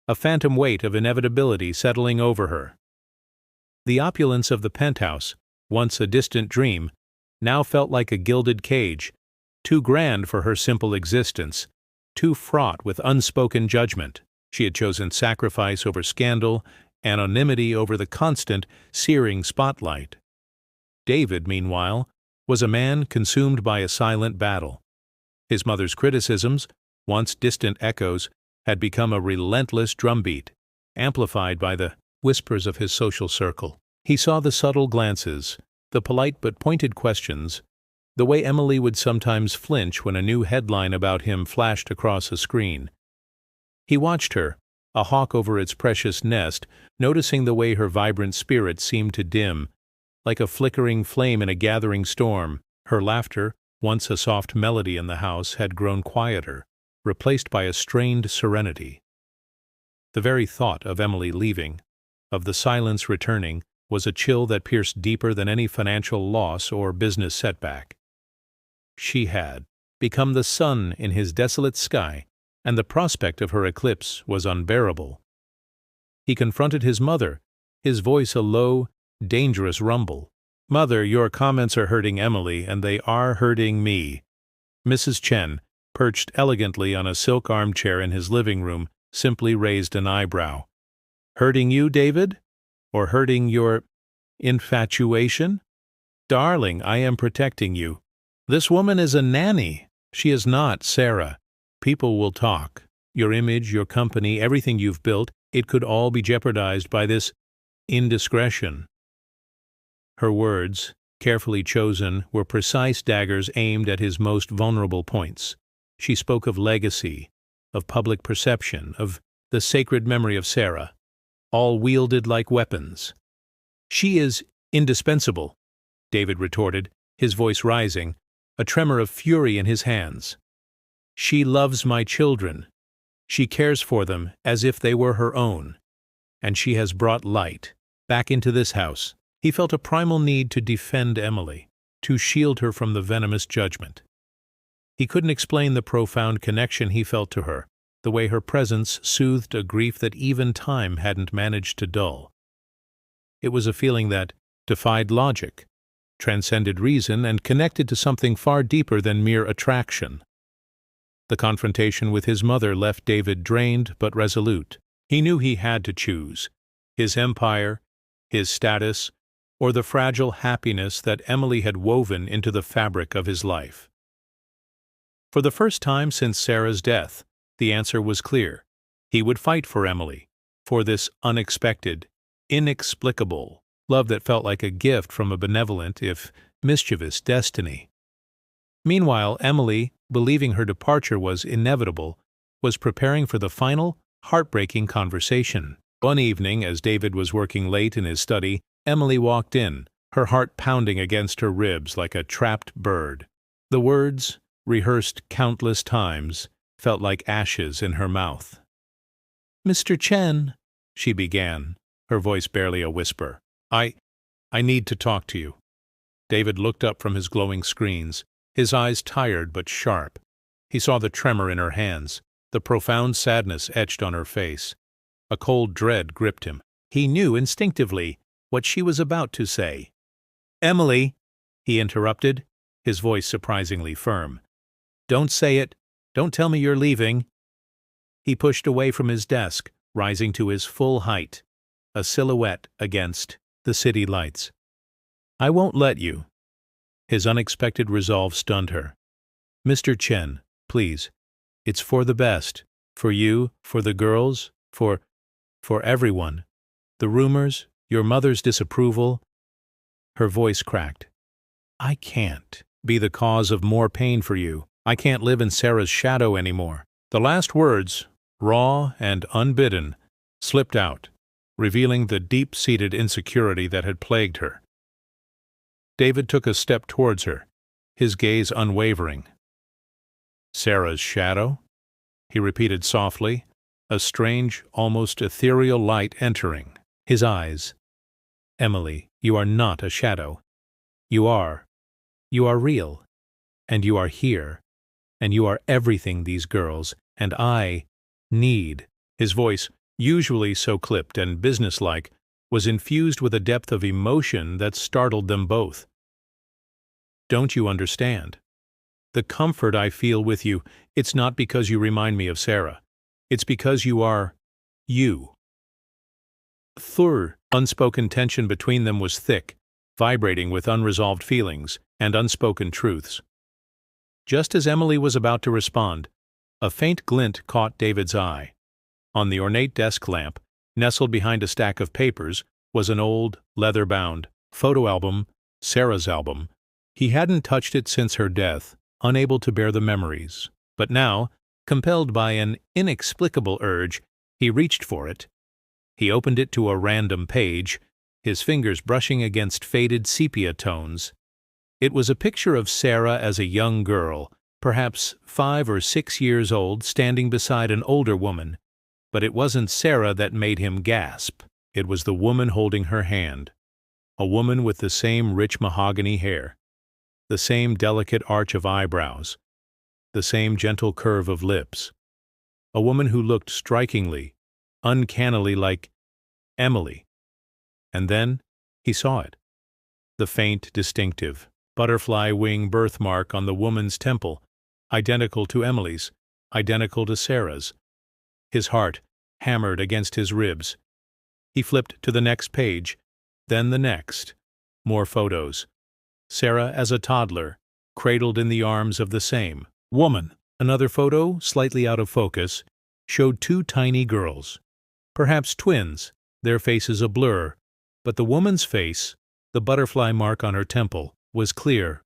a phantom weight of inevitability settling over her. The opulence of the penthouse, once a distant dream, now felt like a gilded cage, too grand for her simple existence, too fraught with unspoken judgment. She had chosen sacrifice over scandal, anonymity over the constant, searing spotlight. David, meanwhile, was a man consumed by a silent battle. His mother's criticisms, once distant echoes, had become a relentless drumbeat, amplified by the whispers of his social circle. He saw the subtle glances, the polite but pointed questions, the way Emily would sometimes flinch when a new headline about him flashed across a screen. He watched her, a hawk over its precious nest, noticing the way her vibrant spirit seemed to dim, like a flickering flame in a gathering storm. Her laughter, once a soft melody in the house, had grown quieter, replaced by a strained serenity. The very thought of Emily leaving, of the silence returning, was a chill that pierced deeper than any financial loss or business setback. She had become the sun in his desolate sky, and the prospect of her eclipse was unbearable. He confronted his mother, his voice a low, dangerous rumble. "Mother, your comments are hurting Emily, and they are hurting me." Mrs. Chen, perched elegantly on a silk armchair in his living room, simply raised an eyebrow. "Hurting you, David? Or hurting your infatuation? Darling, I am protecting you. This woman is a nanny. She is not Sarah. People will talk. Your image, your company, everything you've built, it could all be jeopardized by this indiscretion." Her words, carefully chosen, were precise daggers aimed at his most vulnerable points. She spoke of legacy, of public perception, of the sacred memory of Sarah, all wielded like weapons. "She is indispensable," David retorted, his voice rising, a tremor of fury in his hands. "She loves my children. She cares for them as if they were her own. And she has brought light back into this house." He felt a primal need to defend Emily, to shield her from the venomous judgment. He couldn't explain the profound connection he felt to her, the way her presence soothed a grief that even time hadn't managed to dull. It was a feeling that defied logic, transcended reason, and connected to something far deeper than mere attraction. The confrontation with his mother left David drained but resolute. He knew he had to choose: his empire, his status, or the fragile happiness that Emily had woven into the fabric of his life. For the first time since Sarah's death, the answer was clear. He would fight for Emily, for this unexpected, inexplicable love that felt like a gift from a benevolent, if mischievous, destiny. Meanwhile, Emily, believing her departure was inevitable, was preparing for the final, heartbreaking conversation. One evening, as David was working late in his study, Emily walked in, her heart pounding against her ribs like a trapped bird. The words, rehearsed countless times, felt like ashes in her mouth. "Mr. Chen," she began, her voice barely a whisper. I need to talk to you." David looked up from his glowing screens, his eyes tired but sharp. He saw the tremor in her hands, the profound sadness etched on her face. A cold dread gripped him. He knew instinctively what she was about to say. "Emily," he interrupted, his voice surprisingly firm. "Don't say it. Don't tell me you're leaving." He pushed away from his desk, rising to his full height, a silhouette against the city lights. "I won't let you." His unexpected resolve stunned her. "Mr. Chen, please. It's for the best. For you, for the girls, for everyone. The rumors, your mother's disapproval." Her voice cracked. "I can't be the cause of more pain for you. I can't live in Sarah's shadow anymore." The last words, raw and unbidden, slipped out, revealing the deep-seated insecurity that had plagued her. David took a step towards her, his gaze unwavering. "Sarah's shadow?" he repeated softly, a strange, almost ethereal light entering his eyes. "Emily, you are not a shadow. You are real, and you are here, and you are everything these girls and I need." His voice, usually so clipped and businesslike, was infused with a depth of emotion that startled them both. "Don't you understand? The comfort I feel with you, it's not because you remind me of Sarah. It's because you are you." Unspoken tension between them was thick, vibrating with unresolved feelings and unspoken truths. Just as Emily was about to respond, a faint glint caught David's eye. On the ornate desk lamp, nestled behind a stack of papers, was an old, leather-bound photo album, Sarah's album. He hadn't touched it since her death, unable to bear the memories. But now, compelled by an inexplicable urge, he reached for it. He opened it to a random page, his fingers brushing against faded sepia tones. It was a picture of Sarah as a young girl, perhaps 5 or 6 years old, standing beside an older woman. But it wasn't Sarah that made him gasp. It was the woman holding her hand. A woman with the same rich mahogany hair, the same delicate arch of eyebrows, the same gentle curve of lips. A woman who looked strikingly, uncannily like Emily. And then he saw it. The faint, distinctive, butterfly wing birthmark on the woman's temple, identical to Emily's, identical to Sarah's. His heart hammered against his ribs. He flipped to the next page, then the next. More photos. Sarah as a toddler, cradled in the arms of the same woman. Another photo, slightly out of focus, showed 2 tiny girls. Perhaps twins, their faces a blur, but the woman's face, the butterfly mark on her temple, was clear.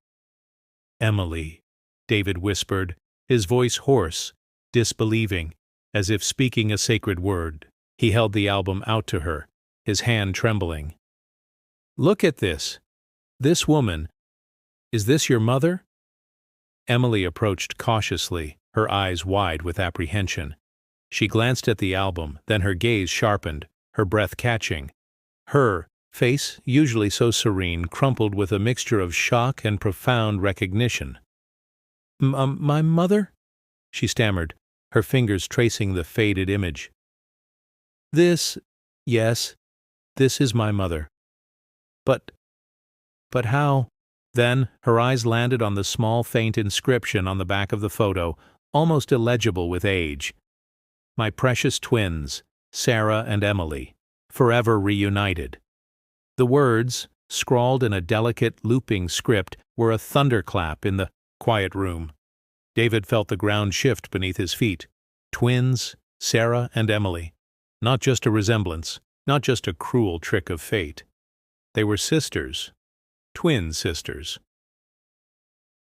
"Emily," David whispered, his voice hoarse, disbelieving, as if speaking a sacred word. He held the album out to her, his hand trembling. "Look at this. This woman. Is this your mother?" Emily approached cautiously, her eyes wide with apprehension. She glanced at the album, then her gaze sharpened, her breath catching. Her face, usually so serene, crumpled with a mixture of shock and profound recognition. My mother?" she stammered, her fingers tracing the faded image. Yes, this is my mother. But how?" Then her eyes landed on the small, faint inscription on the back of the photo, almost illegible with age. "My precious twins, Sarah and Emily, forever reunited." The words, scrawled in a delicate, looping script, were a thunderclap in the quiet room. David felt the ground shift beneath his feet. Twins, Sarah and Emily. Not just a resemblance, not just a cruel trick of fate. They were sisters. Twin sisters.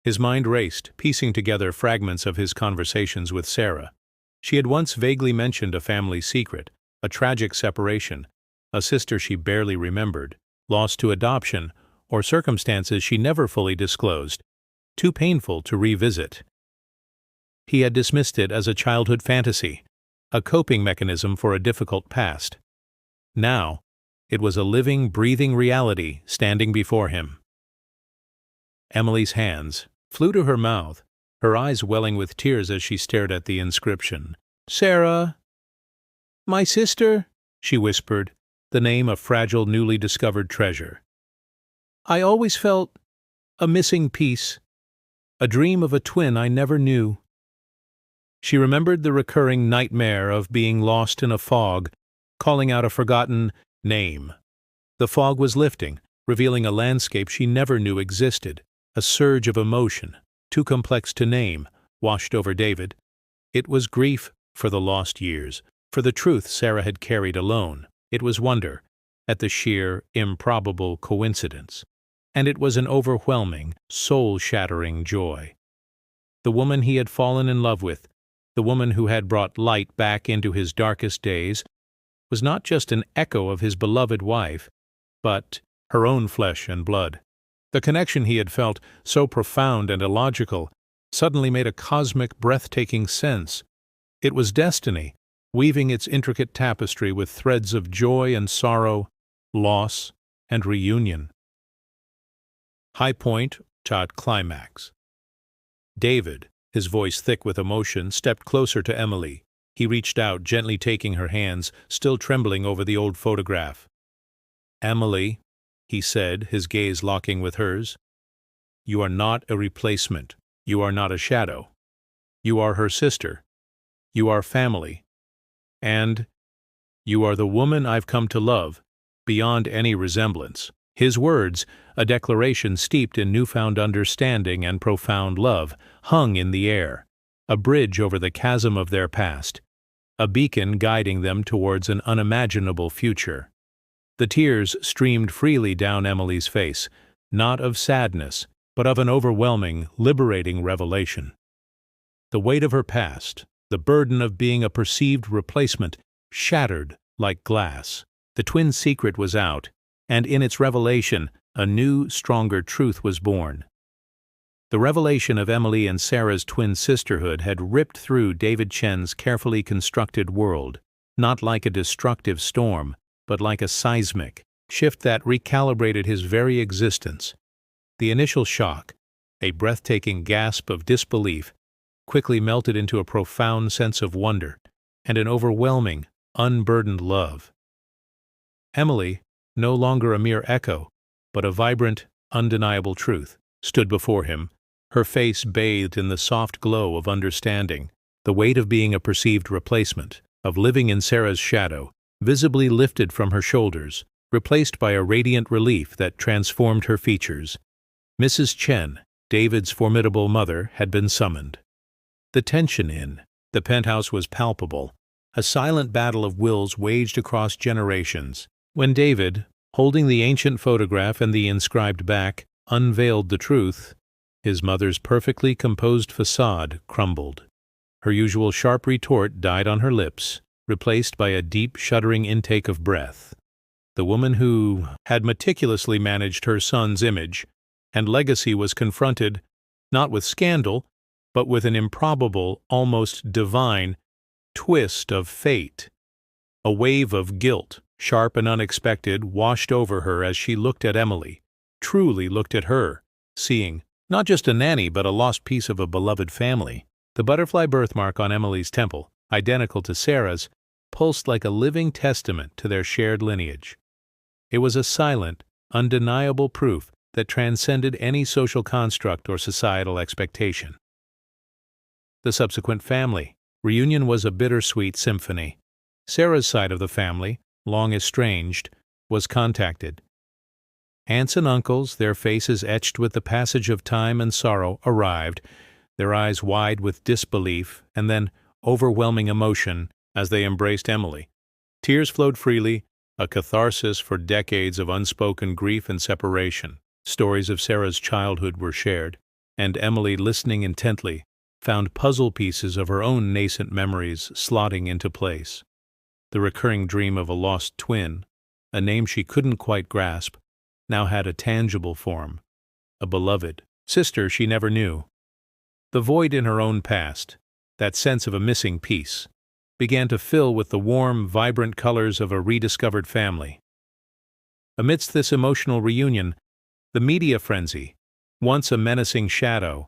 His mind raced, piecing together fragments of his conversations with Sarah. She had once vaguely mentioned a family secret, a tragic separation, a sister she barely remembered, lost to adoption, or circumstances she never fully disclosed, too painful to revisit. He had dismissed it as a childhood fantasy, a coping mechanism for a difficult past. Now, it was a living, breathing reality standing before him. Emily's hands flew to her mouth, her eyes welling with tears as she stared at the inscription. "Sarah, my sister," she whispered, the name a fragile, newly discovered treasure. "I always felt a missing piece, a dream of a twin I never knew." She remembered the recurring nightmare of being lost in a fog, calling out a forgotten name. The fog was lifting, revealing a landscape she never knew existed. A surge of emotion, too complex to name, washed over David. It was grief for the lost years, for the truth Sarah had carried alone. It was wonder at the sheer, improbable coincidence. And it was an overwhelming, soul-shattering joy. The woman he had fallen in love with, the woman who had brought light back into his darkest days, was not just an echo of his beloved wife, but her own flesh and blood. The connection he had felt, so profound and illogical, suddenly made a cosmic, breathtaking sense. It was destiny, weaving its intricate tapestry with threads of joy and sorrow, loss and reunion. High point, climax. David, his voice thick with emotion, stepped closer to Emily. He reached out, gently taking her hands, still trembling over the old photograph. "Emily," he said, his gaze locking with hers, "you are not a replacement. You are not a shadow. You are her sister. You are family. And you are the woman I've come to love, beyond any resemblance." His words, a declaration steeped in newfound understanding and profound love, hung in the air, a bridge over the chasm of their past, a beacon guiding them towards an unimaginable future. The tears streamed freely down Emily's face, not of sadness, but of an overwhelming, liberating revelation. The weight of her past, the burden of being a perceived replacement, shattered like glass. The twin secret was out, and in its revelation, a new, stronger truth was born. The revelation of Emily and Sarah's twin sisterhood had ripped through David Chen's carefully constructed world, not like a destructive storm, but like a seismic shift that recalibrated his very existence. The initial shock, a breathtaking gasp of disbelief, quickly melted into a profound sense of wonder and an overwhelming, unburdened love. Emily, no longer a mere echo, but a vibrant, undeniable truth, stood before him, her face bathed in the soft glow of understanding, the weight of being a perceived replacement, of living in Sarah's shadow, visibly lifted from her shoulders, replaced by a radiant relief that transformed her features. Mrs. Chen, David's formidable mother, had been summoned. The tension in the penthouse was palpable, a silent battle of wills waged across generations. When David, holding the ancient photograph and the inscribed back, unveiled the truth, his mother's perfectly composed facade crumbled. Her usual sharp retort died on her lips, replaced by a deep, shuddering intake of breath. The woman who had meticulously managed her son's image and legacy was confronted, not with scandal, but with an improbable, almost divine, twist of fate. A wave of guilt, sharp and unexpected, washed over her as she looked at Emily, truly looked at her, seeing not just a nanny but a lost piece of a beloved family. The butterfly birthmark on Emily's temple, identical to Sarah's, pulsed like a living testament to their shared lineage. It was a silent, undeniable proof that transcended any social construct or societal expectation. The subsequent family reunion was a bittersweet symphony. Sarah's side of the family, long estranged, was contacted. Aunts and uncles, their faces etched with the passage of time and sorrow, arrived, their eyes wide with disbelief and then overwhelming emotion as they embraced Emily. Tears flowed freely, a catharsis for decades of unspoken grief and separation. Stories of Sarah's childhood were shared, and Emily, listening intently, found puzzle pieces of her own nascent memories slotting into place. The recurring dream of a lost twin, a name she couldn't quite grasp, now had a tangible form, a beloved sister she never knew. The void in her own past, that sense of a missing piece, began to fill with the warm, vibrant colors of a rediscovered family. Amidst this emotional reunion, the media frenzy, once a menacing shadow,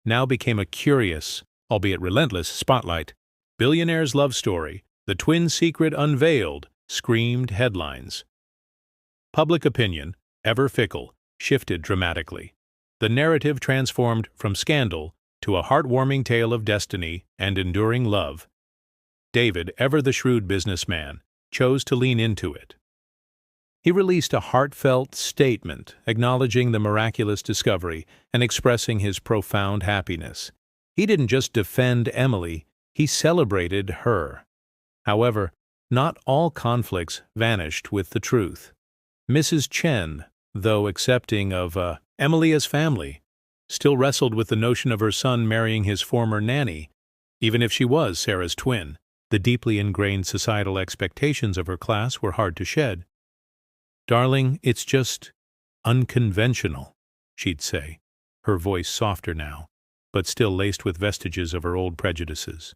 now became a curious, albeit relentless, spotlight. Billionaire's love story, the twin secret unveiled, screamed headlines. Public opinion, ever fickle, shifted dramatically. The narrative transformed from scandal to a heartwarming tale of destiny and enduring love. David, ever the shrewd businessman, chose to lean into it. He released a heartfelt statement acknowledging the miraculous discovery and expressing his profound happiness. He didn't just defend Emily, he celebrated her. However, not all conflicts vanished with the truth. Mrs. Chen, though accepting of Emily as family, still wrestled with the notion of her son marrying his former nanny, even if she was Sarah's twin. The deeply ingrained societal expectations of her class were hard to shed. "Darling, it's just unconventional," she'd say, her voice softer now, but still laced with vestiges of her old prejudices.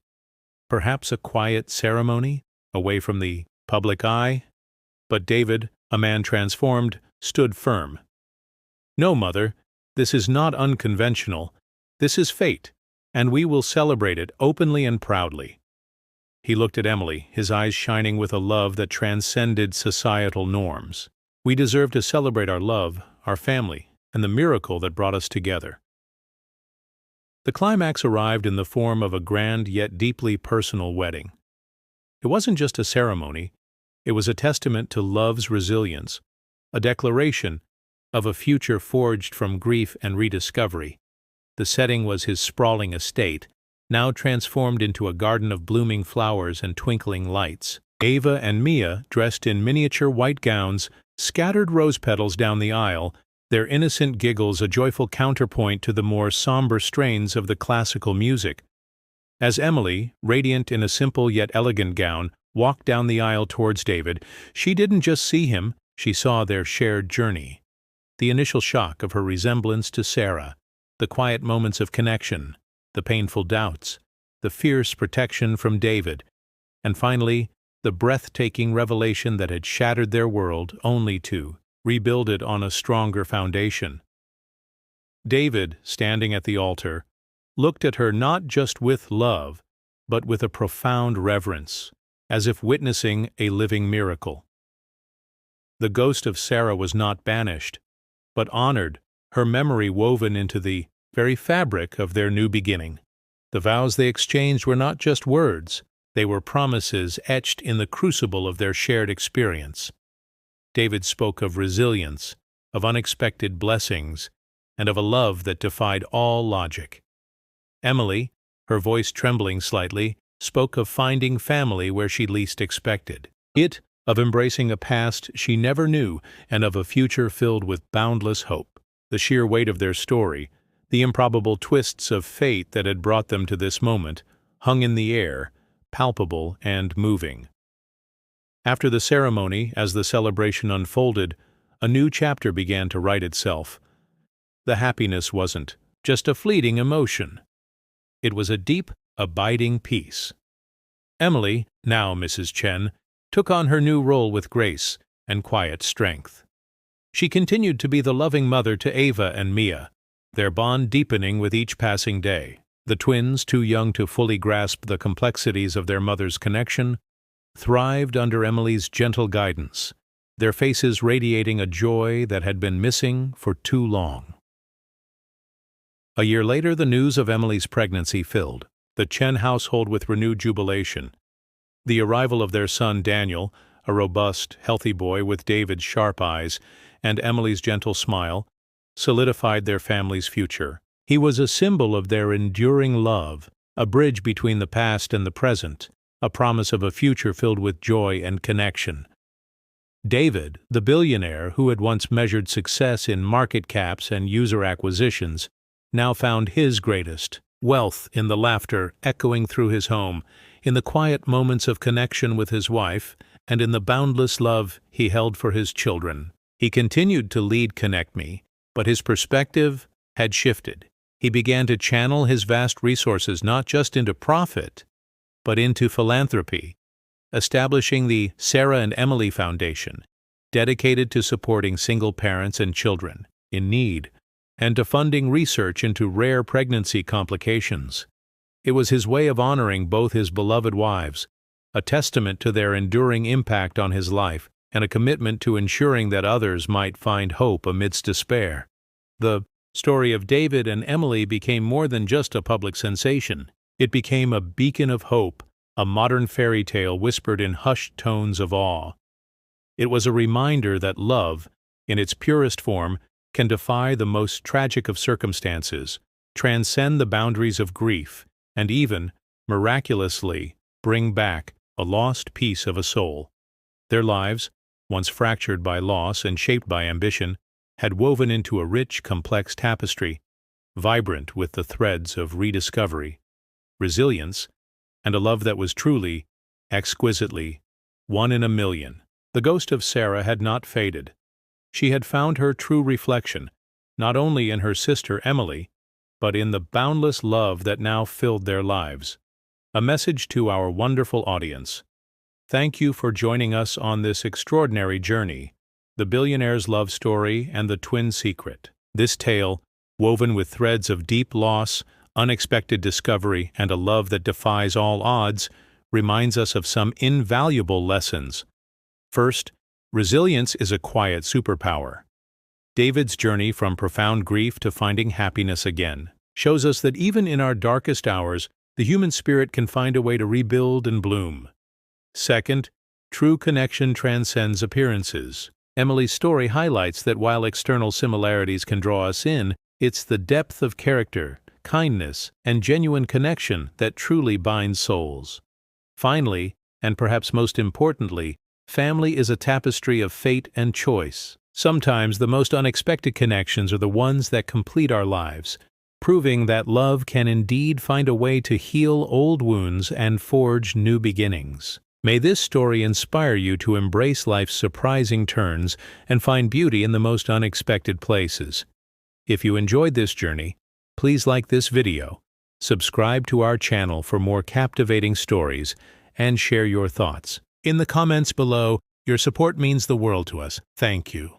Perhaps a quiet ceremony, away from the public eye? But David, a man transformed, stood firm. "No, Mother, this is not unconventional. This is fate, and we will celebrate it openly and proudly." He looked at Emily, his eyes shining with a love that transcended societal norms. "We deserve to celebrate our love, our family, and the miracle that brought us together." The climax arrived in the form of a grand yet deeply personal wedding. It wasn't just a ceremony, it was a testament to love's resilience, a declaration of a future forged from grief and rediscovery. The setting was his sprawling estate, now transformed into a garden of blooming flowers and twinkling lights. Ava and Mia, dressed in miniature white gowns, scattered rose petals down the aisle, their innocent giggles a joyful counterpoint to the more somber strains of the classical music. As Emily, radiant in a simple yet elegant gown, walked down the aisle towards David, she didn't just see him, she saw their shared journey. The initial shock of her resemblance to Sarah, the quiet moments of connection, the painful doubts, the fierce protection from David, and finally, the breathtaking revelation that had shattered their world only to rebuild it on a stronger foundation. David, standing at the altar, looked at her not just with love, but with a profound reverence, as if witnessing a living miracle. The ghost of Sarah was not banished, but honored, her memory woven into the very fabric of their new beginning. The vows they exchanged were not just words, they were promises etched in the crucible of their shared experience. David spoke of resilience, of unexpected blessings, and of a love that defied all logic. Emily, her voice trembling slightly, spoke of finding family where she least expected. It, of embracing a past she never knew and of a future filled with boundless hope. The sheer weight of their story, the improbable twists of fate that had brought them to this moment, hung in the air, palpable and moving. After the ceremony, as the celebration unfolded, a new chapter began to write itself. The happiness wasn't just a fleeting emotion. It was a deep, abiding peace. Emily, now Mrs. Chen, took on her new role with grace and quiet strength. She continued to be the loving mother to Ava and Mia, their bond deepening with each passing day. The twins, too young to fully grasp the complexities of their mother's connection, thrived under Emily's gentle guidance, their faces radiating a joy that had been missing for too long. A year later, the news of Emily's pregnancy filled the Chen household with renewed jubilation. The arrival of their son Daniel, a robust, healthy boy with David's sharp eyes and Emily's gentle smile, solidified their family's future. He was a symbol of their enduring love, a bridge between the past and the present, a promise of a future filled with joy and connection. David, the billionaire who had once measured success in market caps and user acquisitions, now found his greatest wealth in the laughter echoing through his home, in the quiet moments of connection with his wife, and in the boundless love he held for his children. He continued to lead ConnectMe, but his perspective had shifted. He began to channel his vast resources not just into profit, but into philanthropy, establishing the Sarah and Emily Foundation, dedicated to supporting single parents and children in need, and to funding research into rare pregnancy complications. It was his way of honoring both his beloved wives, a testament to their enduring impact on his life, and a commitment to ensuring that others might find hope amidst despair. The story of David and Emily became more than just a public sensation. It became a beacon of hope, a modern fairy tale whispered in hushed tones of awe. It was a reminder that love, in its purest form, can defy the most tragic of circumstances, transcend the boundaries of grief, and even, miraculously, bring back a lost piece of a soul. Their lives, once fractured by loss and shaped by ambition, had woven into a rich, complex tapestry, vibrant with the threads of rediscovery, resilience, and a love that was truly, exquisitely, one in a million. The ghost of Sarah had not faded. She had found her true reflection, not only in her sister Emily, but in the boundless love that now filled their lives. A message to our wonderful audience. Thank you for joining us on this extraordinary journey, the billionaire's love story and the twin secret. This tale, woven with threads of deep loss, unexpected discovery, and a love that defies all odds, reminds us of some invaluable lessons. First, resilience is a quiet superpower. David's journey from profound grief to finding happiness again shows us that even in our darkest hours, the human spirit can find a way to rebuild and bloom. Second, true connection transcends appearances. Emily's story highlights that while external similarities can draw us in, it's the depth of character, kindness, and genuine connection that truly binds souls. Finally, And perhaps most importantly, family is a tapestry of fate and choice. Sometimes the most unexpected connections are the ones that complete our lives, proving that love can indeed find a way to heal old wounds and forge new beginnings. May this story inspire you to embrace life's surprising turns and find beauty in the most unexpected places. If you enjoyed this journey, please like this video, subscribe to our channel for more captivating stories, and share your thoughts. In the comments below, your support means the world to us. Thank you.